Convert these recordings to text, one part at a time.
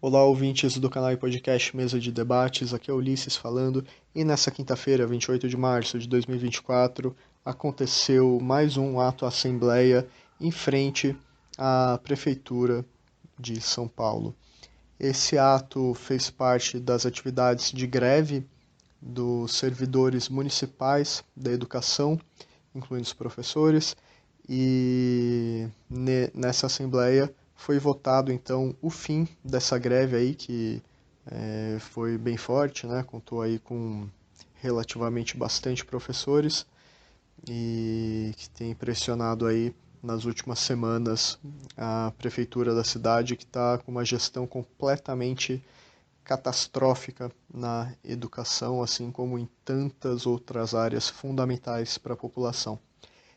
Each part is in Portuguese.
Olá, ouvintes do canal e podcast Mesa de Debates, aqui é Ulisses falando, e nessa quinta-feira, 28 de março de 2024, aconteceu mais um ato assembleia em frente à Prefeitura de São Paulo. Esse ato fez parte das atividades de greve dos servidores municipais da educação, incluindo os professores, e nessa assembleia foi votado então o fim dessa greve aí que foi bem forte, né? Contou aí com relativamente bastante professores e que tem pressionado aí nas últimas semanas a prefeitura da cidade, que está com uma gestão completamente catastrófica na educação, assim como em tantas outras áreas fundamentais para a população.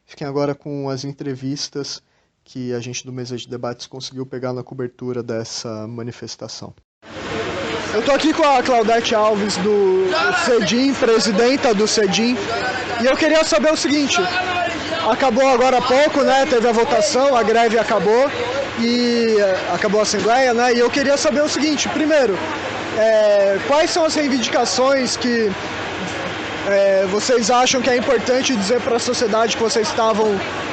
Fiquem agora com as entrevistas que a gente do Mesa de Debates conseguiu pegar na cobertura dessa manifestação. Eu estou aqui com a Claudete Alves do CEDIM, presidenta do CEDIM, e eu queria saber o seguinte: acabou agora há pouco, né? Teve a votação, a greve acabou e acabou a assembleia, né? E eu queria saber o seguinte: primeiro, quais são as reivindicações que vocês acham que é importante dizer para a sociedade que vocês estavam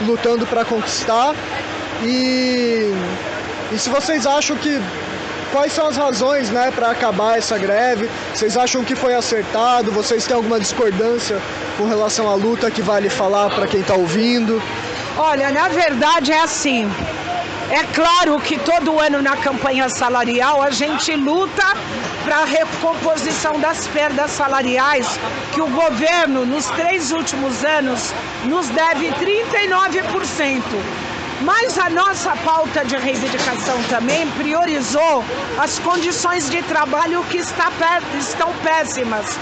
lutando para conquistar? E se vocês acham que... Quais são as razões, né, para acabar essa greve? Vocês acham que foi acertado? Vocês têm alguma discordância com relação à luta que vale falar para quem está ouvindo? Olha, na verdade é assim. É claro que todo ano na campanha salarial a gente luta para a recomposição das perdas salariais que o governo, nos 3 últimos anos, nos deve 39%. Mas a nossa pauta de reivindicação também priorizou as condições de trabalho que estão péssimas.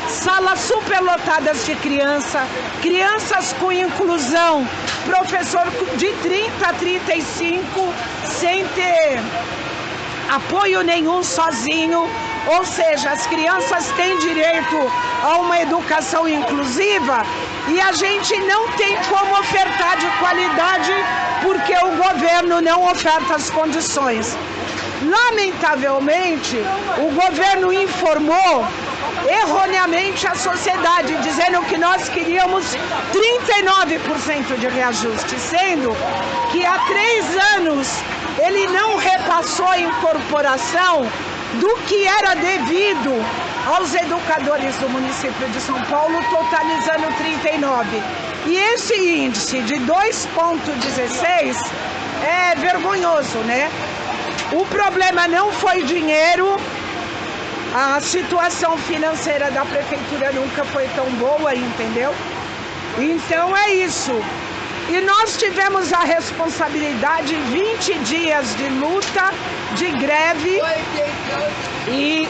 Salas superlotadas de crianças com inclusão, professor de 30 a 35 sem ter apoio nenhum sozinho, ou seja, as crianças têm direito a uma educação inclusiva e a gente não tem como ofertar de qualidade porque o governo não oferta as condições. Lamentavelmente, o governo informou erroneamente a sociedade, dizendo que nós queríamos 39% de reajuste, sendo que há 3 anos ele não repassou a incorporação do que era devido aos educadores do município de São Paulo, totalizando 39%. E esse índice de 2,16 é vergonhoso, né? O problema não foi dinheiro, a situação financeira da prefeitura nunca foi tão boa, entendeu? Então é isso. E nós tivemos a responsabilidade, 20 dias de luta, de greve, e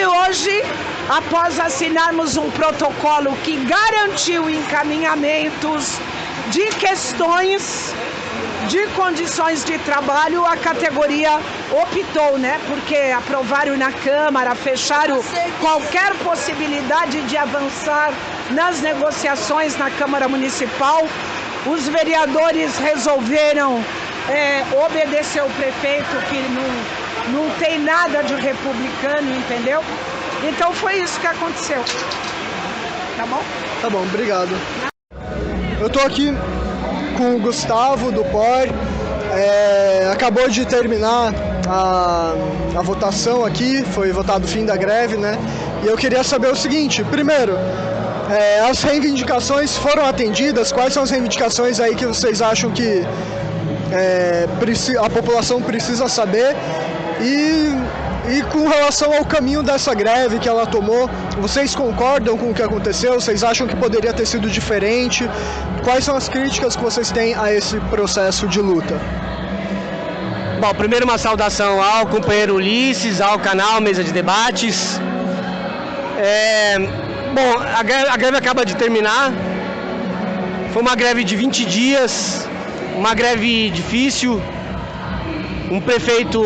hoje, após assinarmos um protocolo que garantiu encaminhamentos de questões de condições de trabalho, a categoria optou, né? Porque aprovaram na Câmara, fecharam qualquer possibilidade de avançar nas negociações na Câmara Municipal. Os vereadores resolveram obedecer o prefeito, que não tem nada de republicano, entendeu? Então foi isso que aconteceu. Tá bom? Tá bom, obrigado. Eu tô aqui com o Gustavo do POR. Acabou de terminar a votação aqui, foi votado o fim da greve, né? E eu queria saber o seguinte: primeiro, as reivindicações foram atendidas? Quais são as reivindicações aí que vocês acham que a população precisa saber? E com relação ao caminho dessa greve que ela tomou, vocês concordam com o que aconteceu? Vocês acham que poderia ter sido diferente? Quais são as críticas que vocês têm a esse processo de luta? Bom, primeiro uma saudação ao companheiro Ulisses, ao canal Mesa de Debates. Bom, a greve acaba de terminar. Foi uma greve de 20 dias, uma greve difícil, um prefeito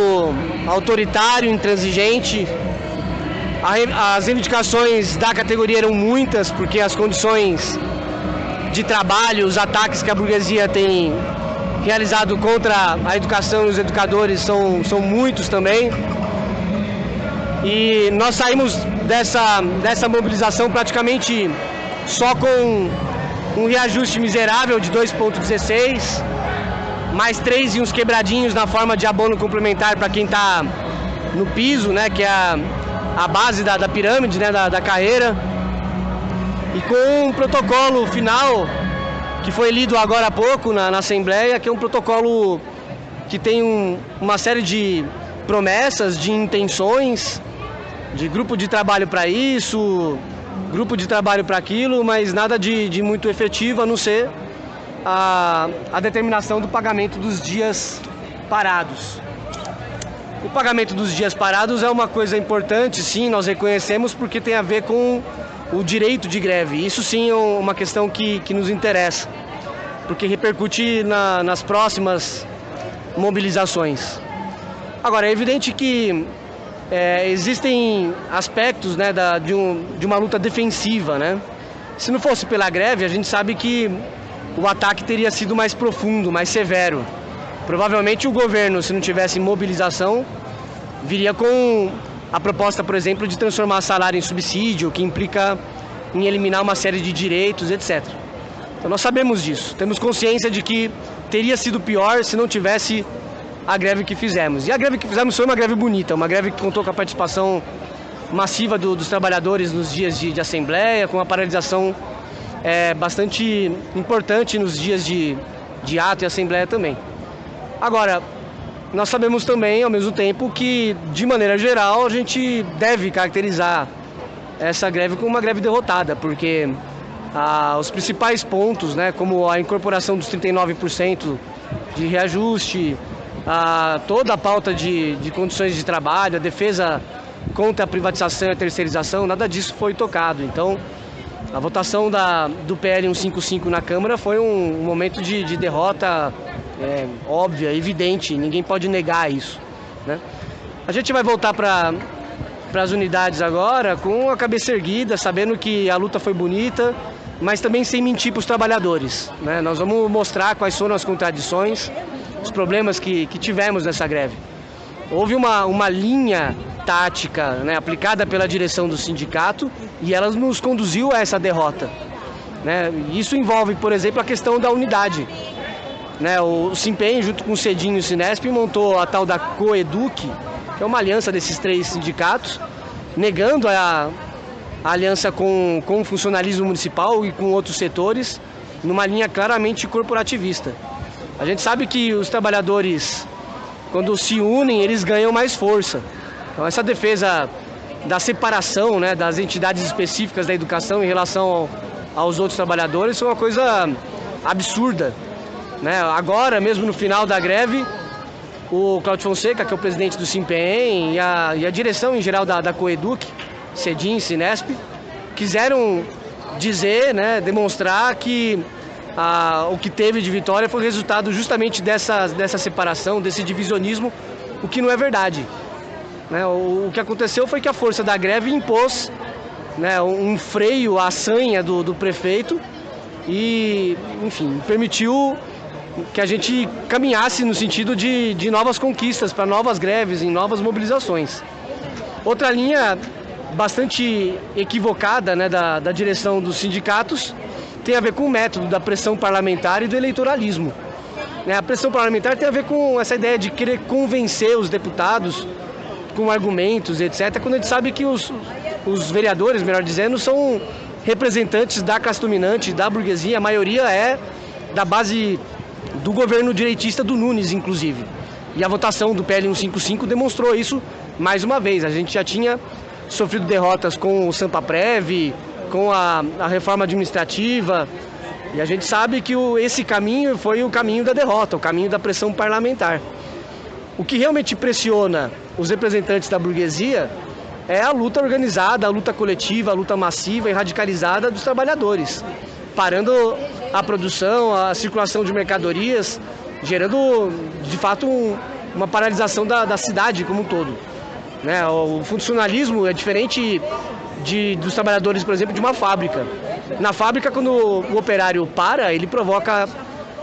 autoritário, intransigente. As reivindicações da categoria eram muitas, porque as condições de trabalho, os ataques que a burguesia tem realizado contra a educação e os educadores são muitos também. E nós saímos dessa mobilização praticamente só com um reajuste miserável de 2,16, mais 3 e uns quebradinhos na forma de abono complementar para quem está no piso, né, que é a base da pirâmide, né, da carreira. E com um protocolo final que foi lido agora há pouco na Assembleia, que é um protocolo que tem uma série de promessas, de intenções, de grupo de trabalho para isso, grupo de trabalho para aquilo, mas nada de muito efetivo, a não ser a determinação do pagamento dos dias parados. O pagamento dos dias parados é uma coisa importante, sim, nós reconhecemos, porque tem a ver com o direito de greve. Isso sim é uma questão que nos interessa, porque repercute nas próximas mobilizações. Agora, é evidente que existem aspectos, né, de uma luta defensiva, né? Se não fosse pela greve, a gente sabe que o ataque teria sido mais profundo, mais severo. Provavelmente o governo, se não tivesse mobilização, viria com a proposta, por exemplo, de transformar salário em subsídio, que implica em eliminar uma série de direitos, etc. Então nós sabemos disso, temos consciência de que teria sido pior se não tivesse a greve que fizemos. E a greve que fizemos foi uma greve bonita, uma greve que contou com a participação massiva dos trabalhadores nos dias de assembleia, com uma paralisação bastante importante nos dias de ato e assembleia também. Agora, nós sabemos também, ao mesmo tempo, que, de maneira geral, a gente deve caracterizar essa greve como uma greve derrotada, porque os principais pontos, né, como a incorporação dos 39% de reajuste, toda a pauta de condições de trabalho, a defesa contra a privatização e a terceirização, nada disso foi tocado. Então, a votação do PL 155 na Câmara foi um momento de derrota óbvia, evidente, ninguém pode negar isso, né? A gente vai voltar para as unidades agora com a cabeça erguida, sabendo que a luta foi bonita, mas também sem mentir para os trabalhadores, né? Nós vamos mostrar quais foram as contradições, os problemas que tivemos nessa greve. Houve uma linha tática, né, aplicada pela direção do sindicato, e ela nos conduziu a essa derrota, né? Isso envolve, por exemplo, a questão da unidade, né? O Simpen, junto com o Cedinho e o Sinesp, montou a tal da Coeduc, que é uma aliança desses 3 sindicatos, negando a aliança com o funcionalismo municipal e com outros setores, numa linha claramente corporativista. A gente sabe que os trabalhadores, quando se unem, eles ganham mais força. Então essa defesa da separação, né, das entidades específicas da educação em relação aos outros trabalhadores é uma coisa absurda, né? Agora, mesmo no final da greve, o Cláudio Fonseca, que é o presidente do Simpen, e a direção em geral da Coeduc, Cedinho e Sinesp, quiseram dizer, né, demonstrar que o que teve de vitória foi resultado justamente dessa separação, desse divisionismo, o que não é verdade, né? O que aconteceu foi que a força da greve impôs, né, um freio à sanha do prefeito e, enfim, permitiu que a gente caminhasse no sentido de novas conquistas, para novas greves, em novas mobilizações. Outra linha bastante equivocada, né, da direção dos sindicatos tem a ver com o método da pressão parlamentar e do eleitoralismo. A pressão parlamentar tem a ver com essa ideia de querer convencer os deputados com argumentos, etc., quando a gente sabe que os vereadores, melhor dizendo, são representantes da classe dominante, da burguesia, a maioria é da base do governo direitista do Nunes, inclusive. E a votação do PL 155 demonstrou isso mais uma vez. A gente já tinha sofrido derrotas com o Sampaprev, com a reforma administrativa, e a gente sabe que esse caminho foi o caminho da derrota, o caminho da pressão parlamentar. O que realmente pressiona os representantes da burguesia é a luta organizada, a luta coletiva, a luta massiva e radicalizada dos trabalhadores, parando a produção, a circulação de mercadorias, gerando, de fato, uma paralisação da cidade como um todo, né? O funcionalismo é diferente dos trabalhadores, por exemplo, de uma fábrica. Na fábrica, quando o operário para, ele provoca,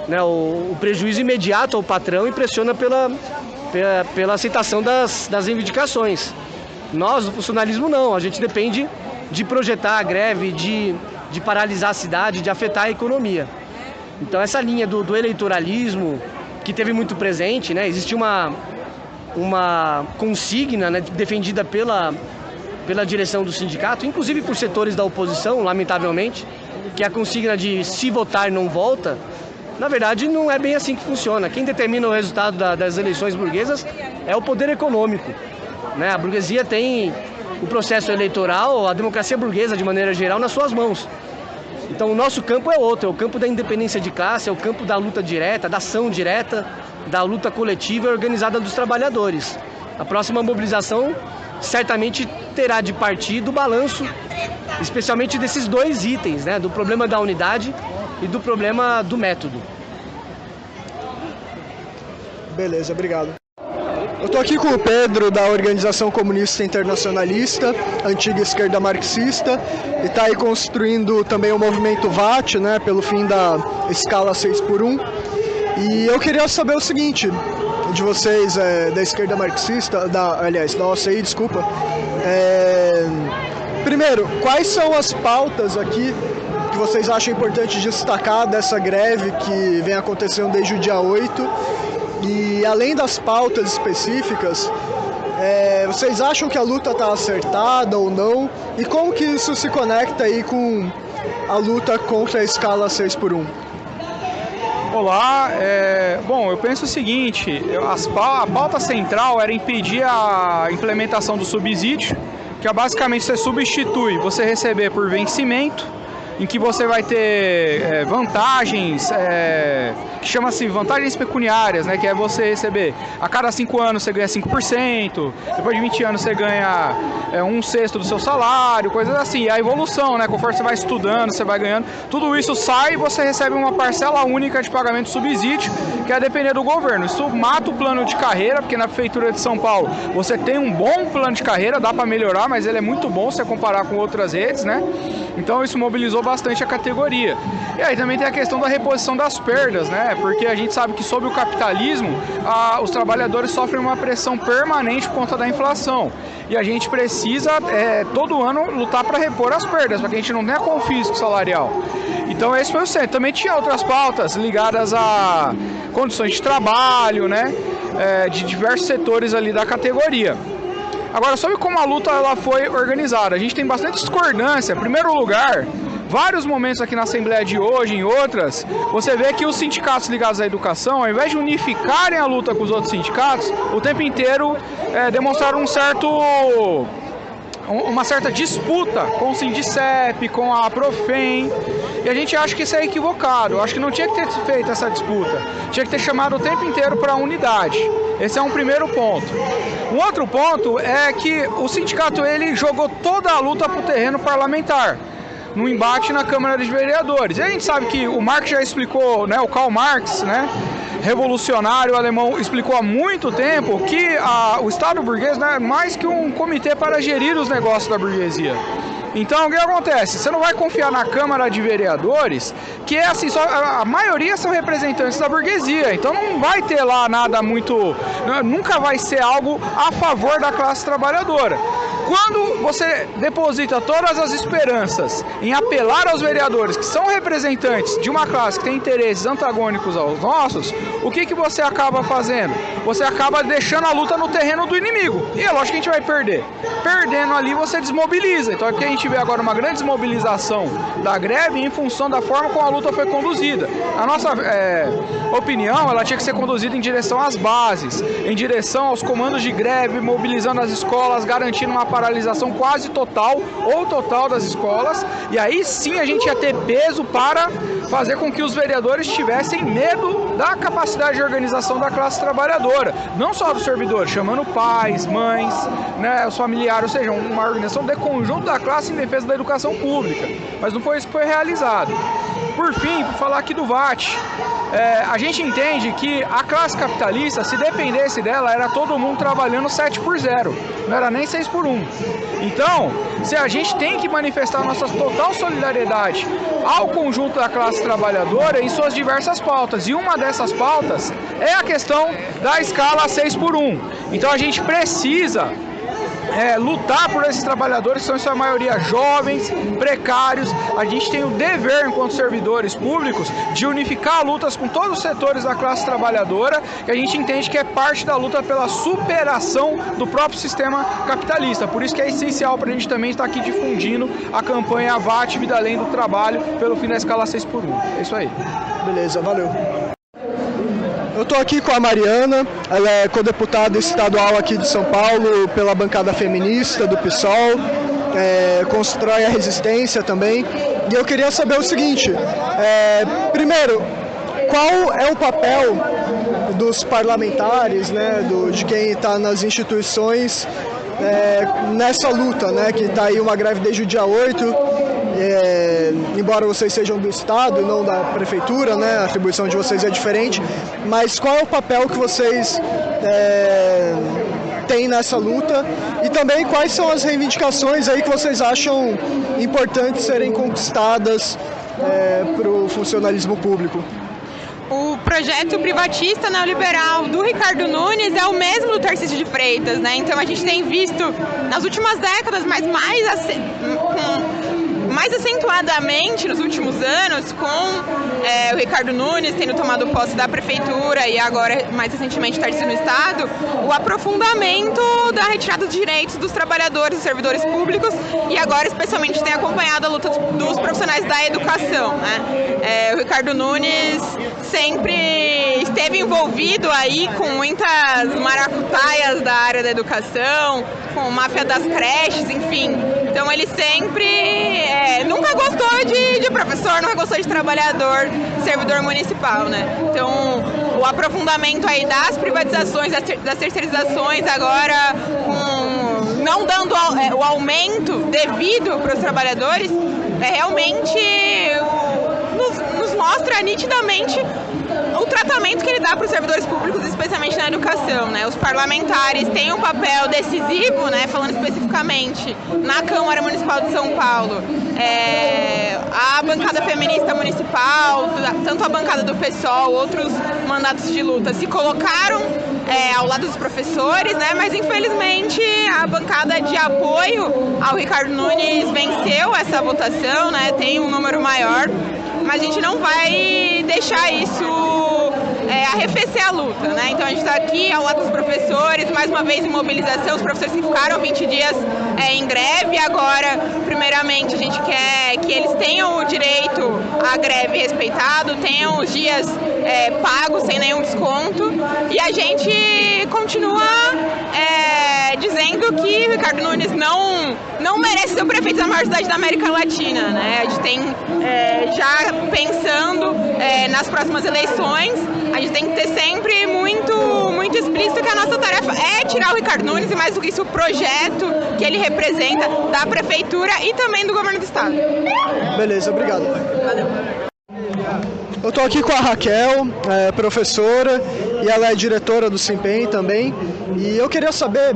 né, o prejuízo imediato ao patrão e pressiona pela aceitação das reivindicações. Nós, do funcionalismo, não. A gente depende de projetar a greve, de paralisar a cidade, de afetar a economia. Então essa linha do eleitoralismo, que teve muito presente, né? Existe uma consigna, né, defendida pela direção do sindicato, inclusive por setores da oposição, lamentavelmente, que é a consigna de se votar não volta. Na verdade, não é bem assim que funciona. Quem determina o resultado das eleições burguesas é o poder econômico, né? A burguesia tem o processo eleitoral, a democracia burguesa, de maneira geral, nas suas mãos. Então o nosso campo é outro, é o campo da independência de classe, é o campo da luta direta, da ação direta, da luta coletiva e organizada dos trabalhadores. A próxima mobilização certamente terá de partir do balanço, especialmente desses dois itens, né? Do problema da unidade e do problema do método. Beleza, obrigado. Eu estou aqui com o Pedro, da Organização Comunista Internacionalista, antiga esquerda marxista, e está aí construindo também o movimento VAT, né, pelo fim da escala 6x1. E eu queria saber o seguinte, de vocês, da esquerda marxista, da OCI, desculpa. Primeiro, quais são as pautas aqui que vocês acham importante destacar dessa greve que vem acontecendo desde o dia 8? E além das pautas específicas, vocês acham que a luta está acertada ou não? E como que isso se conecta aí com a luta contra a escala 6x1? Olá, bom, eu penso o seguinte, a pauta central era impedir a implementação do subsídio, que é basicamente você substitui você receber por vencimento, em que você vai ter vantagens, que chama-se vantagens pecuniárias, né, que é você receber, a cada 5 anos você ganha 5%, depois de 20 anos você ganha 1/6 do seu salário, coisas assim, e a evolução, né, conforme você vai estudando, você vai ganhando, tudo isso sai e você recebe uma parcela única de pagamento de subsídio, que é depender do governo. Isso mata o plano de carreira, porque na Prefeitura de São Paulo você tem um bom plano de carreira, dá para melhorar, mas ele é muito bom se você comparar com outras redes, né, então isso mobilizou bastante a categoria. E aí também tem a questão da reposição das perdas, né? Porque a gente sabe que sob o capitalismo, os trabalhadores sofrem uma pressão permanente por conta da inflação. E a gente precisa, todo ano, lutar para repor as perdas, para que a gente não tenha confisco salarial. Então esse foi o centro. Também tinha outras pautas ligadas a condições de trabalho, né? De diversos setores ali da categoria. Agora, sobre como a luta ela foi organizada, a gente tem bastante discordância. Em primeiro lugar, vários momentos aqui na Assembleia de hoje, em outras, você vê que os sindicatos ligados à educação, ao invés de unificarem a luta com os outros sindicatos, o tempo inteiro demonstraram uma certa disputa com o Sindicep, com a Profem, e a gente acha que isso é equivocado. Eu acho que não tinha que ter feito essa disputa, tinha que ter chamado o tempo inteiro para a unidade. Esse é um primeiro ponto. Um outro ponto é que o sindicato ele jogou toda a luta para o terreno parlamentar, no embate na Câmara dos Vereadores. E a gente sabe que o Marx já explicou, né, o Karl Marx, né, revolucionário alemão, explicou há muito tempo que o Estado burguês não é mais que um comitê para gerir os negócios da burguesia. Então, o que acontece? Você não vai confiar na Câmara de Vereadores, que é assim, a maioria são representantes da burguesia, então não vai ter lá nada muito, nunca vai ser algo a favor da classe trabalhadora. Quando você deposita todas as esperanças em apelar aos vereadores, que são representantes de uma classe que tem interesses antagônicos aos nossos, o que você acaba fazendo? Você acaba deixando a luta no terreno do inimigo. E é lógico que a gente vai perder. Perdendo ali, você desmobiliza. Então aqui a gente vê agora uma grande desmobilização da greve em função da forma como a luta foi conduzida. A nossa opinião, ela tinha que ser conduzida em direção às bases, em direção aos comandos de greve, mobilizando as escolas, garantindo uma paralisação quase total ou total das escolas, e aí sim a gente ia ter peso para fazer com que os vereadores tivessem medo da capacidade de organização da classe trabalhadora, não só dos servidores, chamando pais, mães, né, os familiares, ou seja, uma organização de conjunto da classe em defesa da educação pública, mas não foi isso que foi realizado. Por fim, por falar aqui do VAT, a gente entende que a classe capitalista, se dependesse dela, era todo mundo trabalhando 7x0, não era nem 6x1. Então, se a gente tem que manifestar nossa total solidariedade ao conjunto da classe trabalhadora em suas diversas pautas, e uma dessas pautas é a questão da escala 6x1. Então a gente precisa lutar por esses trabalhadores, que são em sua maioria jovens, precários. A gente tem o dever, enquanto servidores públicos, de unificar lutas com todos os setores da classe trabalhadora, que a gente entende que é parte da luta pela superação do próprio sistema capitalista. Por isso que é essencial para a gente também estar aqui difundindo a campanha VAT Vida Além do Trabalho pelo fim da escala 6x1. É isso aí. Beleza, valeu. Eu estou aqui com a Mariana, ela é codeputada estadual aqui de São Paulo pela bancada feminista do PSOL, constrói a resistência também. E eu queria saber o seguinte, primeiro, qual é o papel dos parlamentares, né, de quem está nas instituições nessa luta, né, que está aí uma greve desde o dia 8, embora vocês sejam do Estado e não da Prefeitura, né, a atribuição de vocês é diferente, mas qual é o papel que vocês têm nessa luta e também quais são as reivindicações aí que vocês acham importantes serem conquistadas para o funcionalismo público? O projeto privatista neoliberal do Ricardo Nunes é o mesmo do Tarcísio de Freitas, né? Então a gente tem visto nas últimas décadas, mas mais acentuadamente nos últimos anos, com o Ricardo Nunes tendo tomado posse da prefeitura e agora, mais recentemente, Tarcísio no Estado, o aprofundamento da retirada dos direitos dos trabalhadores, dos servidores públicos, e agora especialmente tem acompanhado a luta dos profissionais da educação, né? O Ricardo Nunes sempre esteve envolvido aí com muitas maracutaias da área da educação, com máfia das creches, enfim. Então ele sempre nunca gostou de professor, nunca gostou de trabalhador, servidor municipal, né? Então o aprofundamento aí das privatizações, das terceirizações agora, não dando o aumento devido para os trabalhadores, realmente nos mostra nitidamente o tratamento que ele dá para os servidores públicos, especialmente na educação, né? Os parlamentares têm um papel decisivo, né? Falando especificamente na Câmara Municipal de São Paulo, a bancada feminista municipal, tanto a bancada do PSOL, outros mandatos de luta se colocaram ao lado dos professores, né? Mas infelizmente a bancada de apoio ao Ricardo Nunes venceu essa votação, né? Tem um número maior, mas a gente não vai deixar isso arrefecer a luta, né? Então a gente está aqui ao lado dos professores, mais uma vez em mobilização, os professores que ficaram 20 dias em greve. Agora, primeiramente, a gente quer que eles tenham o direito à greve respeitado, tenham os dias pagos sem nenhum desconto, e a gente continua dizendo que o Ricardo Nunes não merece ser o prefeito da maior cidade da América Latina, né? A gente tem, já pensando nas próximas eleições, a gente tem que ter sempre muito explícito que a nossa tarefa é tirar o Ricardo Nunes e, mais do que isso, o projeto que ele representa da prefeitura e também do governo do estado. Beleza, obrigado. Valeu. Eu estou aqui com a Raquel, professora, e ela é diretora do Simpem também. E eu queria saber,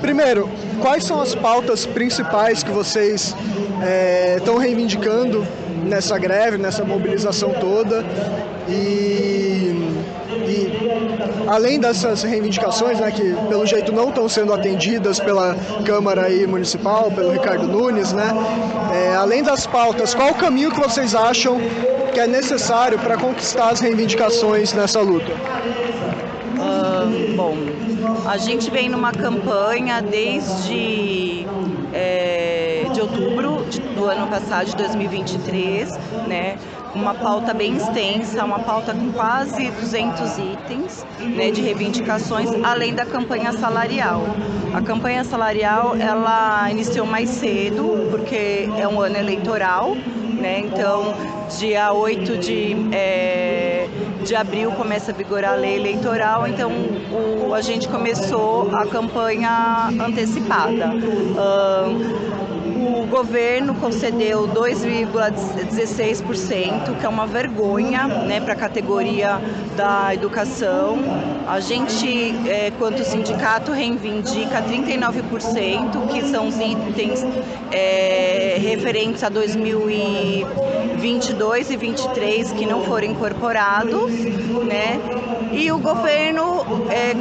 primeiro, quais são as pautas principais que vocês estão reivindicando nessa greve, nessa mobilização toda. E além dessas reivindicações, né, que pelo jeito não estão sendo atendidas pela Câmara aí municipal, pelo Ricardo Nunes, né, além das pautas, qual o caminho que vocês acham que é necessário para conquistar as reivindicações nessa luta? Bom, a gente vem numa campanha desde de outubro do ano passado, de 2023, né? Uma pauta bem extensa, uma pauta com quase 200 itens, né, de reivindicações, além da campanha salarial. A campanha salarial, ela iniciou mais cedo, porque é um ano eleitoral, né? Então, dia 8 de abril começa a vigorar a lei eleitoral, então a gente começou a campanha antecipada. O governo concedeu 2,16%, que é uma vergonha, né, para a categoria da educação. A gente, quanto sindicato, reivindica 39%, que são os itens referentes a 2022 e 2023 que não foram incorporados, né? e o governo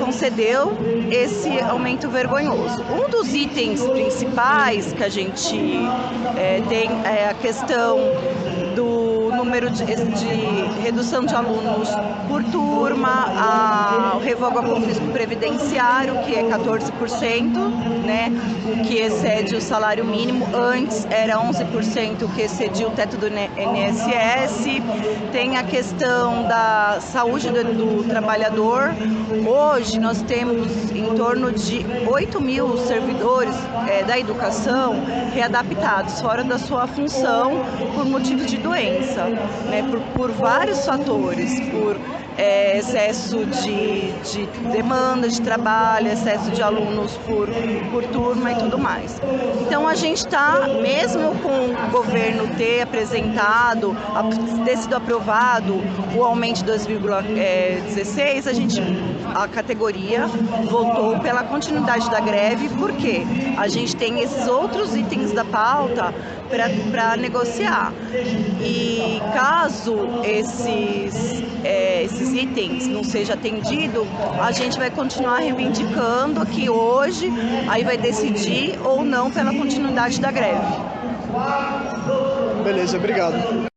concedeu esse aumento vergonhoso. Um dos itens principais que a gente tem é a questão do número de redução de alunos por turma, o revogo ao confisco previdenciário, que é 14%, né, o que excede o salário mínimo. Antes era 11% o que excedia o teto do INSS. Tem a questão da saúde do trabalhador. Hoje nós temos em torno de 8 mil servidores da educação readaptados, fora da sua função por motivo de doença, né, por vários fatores, por excesso de demanda de trabalho, excesso de alunos por turma e tudo mais. Então a gente está, mesmo com o governo ter apresentado, ter sido aprovado o aumento de 2,16, a categoria voltou pela continuidade da greve, porque a gente tem esses outros itens da pauta para negociar. E caso esses itens não sejam atendidos, a gente vai continuar reivindicando que hoje aí vai decidir ou não pela continuidade da greve. Beleza, obrigado.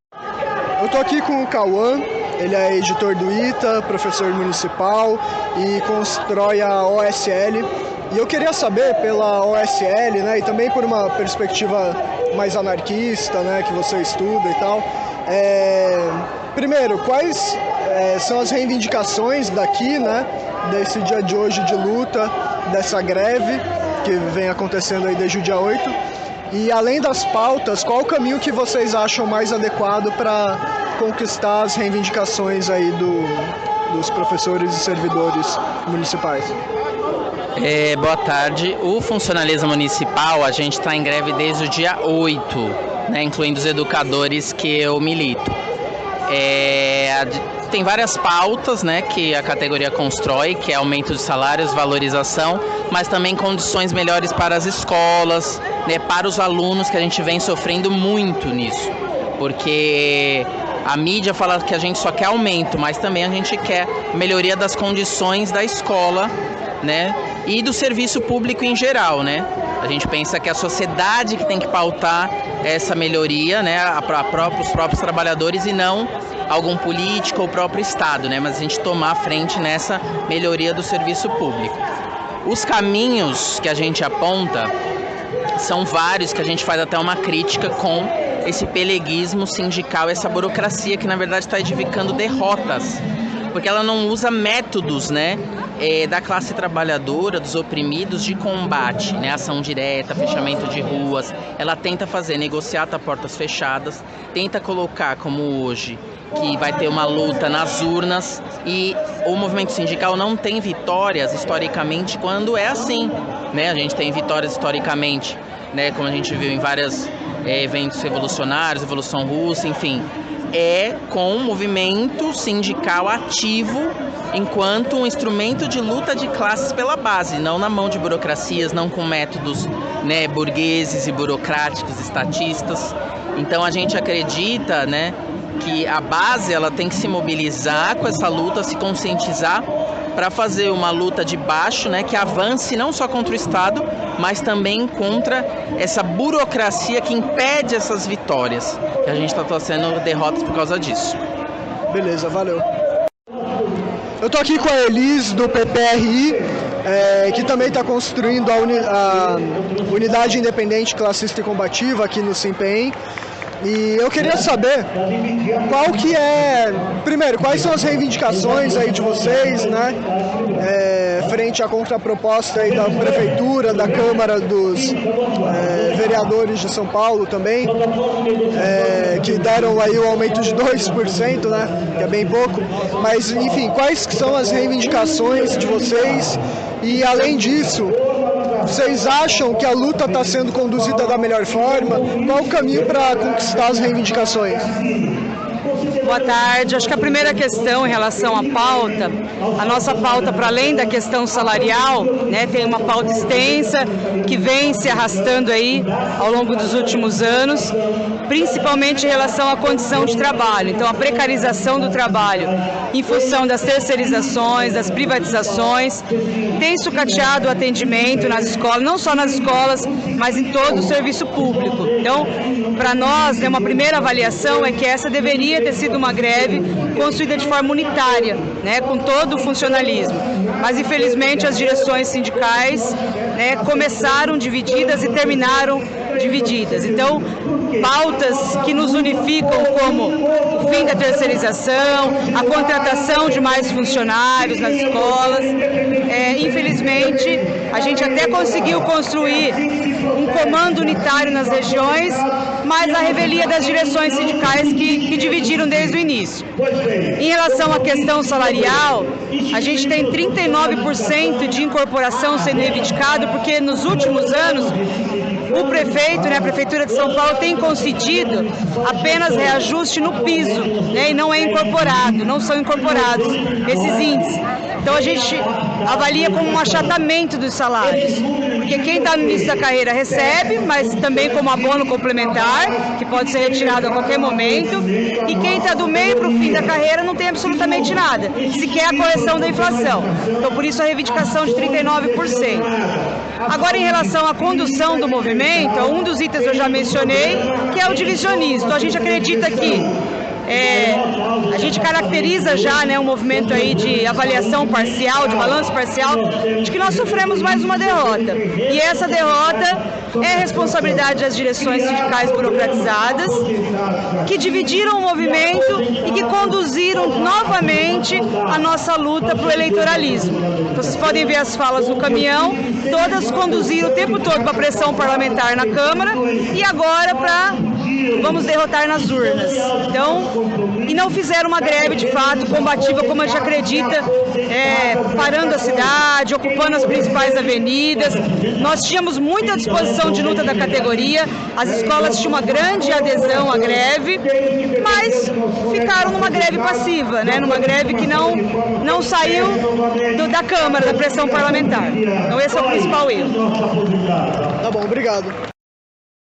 Eu tô aqui com o Cauã, ele é editor do ITA, professor municipal e constrói a OSL. E eu queria saber pela OSL, né, e também por uma perspectiva mais anarquista, né, que você estuda e tal, primeiro, quais são as reivindicações daqui, né, desse dia de hoje de luta, dessa greve que vem acontecendo aí desde o dia 8, e além das pautas, qual o caminho que vocês acham mais adequado para conquistar as reivindicações aí dos professores e servidores municipais? Boa tarde. O funcionalismo municipal, a gente está em greve desde o dia 8, né, incluindo os educadores que eu milito. Tem várias pautas, né, que a categoria constrói, que é aumento de salários, valorização, mas também condições melhores para as escolas, né, para os alunos, que a gente vem sofrendo muito nisso, porque a mídia fala que a gente só quer aumento, mas também a gente quer melhoria das condições da escola, né, e do serviço público em geral, né? A gente pensa que a sociedade que tem que pautar essa melhoria, né, os próprios trabalhadores, e não algum político ou o próprio Estado, né? Mas a gente tomar a frente nessa melhoria do serviço público. Os caminhos que a gente aponta são vários, que a gente faz até uma crítica com esse peleguismo sindical, essa burocracia que na verdade está edificando derrotas, porque ela não usa métodos, né, da classe trabalhadora, dos oprimidos, de combate, né, ação direta, fechamento de ruas. Ela tenta fazer negociata a portas fechadas, tenta colocar, como hoje, que vai ter uma luta nas urnas, e o movimento sindical não tem vitórias historicamente quando é assim, né? A gente tem vitórias historicamente, né, como a gente viu em vários eventos revolucionários, Revolução Russa, enfim, com um movimento sindical ativo enquanto um instrumento de luta de classes pela base, não na mão de burocracias, não com métodos, né, burgueses e burocráticos, estatistas. Então a gente acredita, né, que a base ela tem que se mobilizar com essa luta, se conscientizar para fazer uma luta de baixo, né, que avance não só contra o Estado, mas também contra essa burocracia que impede essas vitórias, que a gente está tendo derrotas por causa disso. Beleza, valeu. Eu tô aqui com a Elis do PPRI, que também está construindo a Unidade Independente Classista e Combativa aqui no SIMPEM. E eu queria saber primeiro, quais são as reivindicações aí de vocês, né, frente à contraproposta aí da Prefeitura, da Câmara dos Vereadores de São Paulo também, que deram aí o aumento de 2%, né, que é bem pouco, mas enfim, quais são as reivindicações de vocês? E além disso, vocês acham que a luta está sendo conduzida da melhor forma? Qual o caminho para conquistar as reivindicações? Boa tarde. Acho que a primeira questão em relação à pauta, a nossa pauta, para além da questão salarial, né, tem uma pauta extensa que vem se arrastando aí ao longo dos últimos anos, principalmente em relação à condição de trabalho. Então, a precarização do trabalho em função das terceirizações, das privatizações, tem sucateado o atendimento nas escolas, não só nas escolas, mas em todo o serviço público. Então, para nós, né, uma primeira avaliação é que essa deveria ter sido uma greve construída de forma unitária, né, com todo o funcionalismo. Mas, infelizmente, as direções sindicais, né, começaram divididas e terminaram divididas. Então, pautas que nos unificam como o fim da terceirização, a contratação de mais funcionários nas escolas. Infelizmente, a gente até conseguiu construir um comando unitário nas regiões, mas a revelia das direções sindicais que dividiram desde o início. Em relação à questão salarial, a gente tem 39% de incorporação sendo reivindicado, porque nos últimos anos o prefeito, né, a Prefeitura de São Paulo tem concedido apenas reajuste no piso, né, e não é incorporado, não são incorporados esses índices. Então a gente avalia como um achatamento dos salários, porque quem está no início da carreira recebe, mas também como abono complementar, que pode ser retirado a qualquer momento, e quem está do meio para o fim da carreira não tem absolutamente nada, sequer a correção da inflação. Então por isso a reivindicação de 39%. Agora, em relação à condução do movimento, um dos itens eu já mencionei, que é o divisionismo. Então a gente acredita que a gente caracteriza já, né, um movimento aí de avaliação parcial, de balanço parcial, de que nós sofremos mais uma derrota. E essa derrota é responsabilidade das direções sindicais burocratizadas, que dividiram o movimento e que conduziram novamente a nossa luta para o eleitoralismo. Então, vocês podem ver as falas no caminhão, todas conduziram o tempo todo para a pressão parlamentar na Câmara e agora para vamos derrotar nas urnas. Então, e não fizeram uma greve de fato combativa como a gente acredita, parando a cidade, ocupando as principais avenidas. Nós tínhamos muita disposição de luta da categoria, as escolas tinham uma grande adesão à greve, mas ficaram numa greve passiva, né? Numa greve que não saiu da Câmara, da pressão parlamentar. Então esse é o principal erro. Tá bom, obrigado.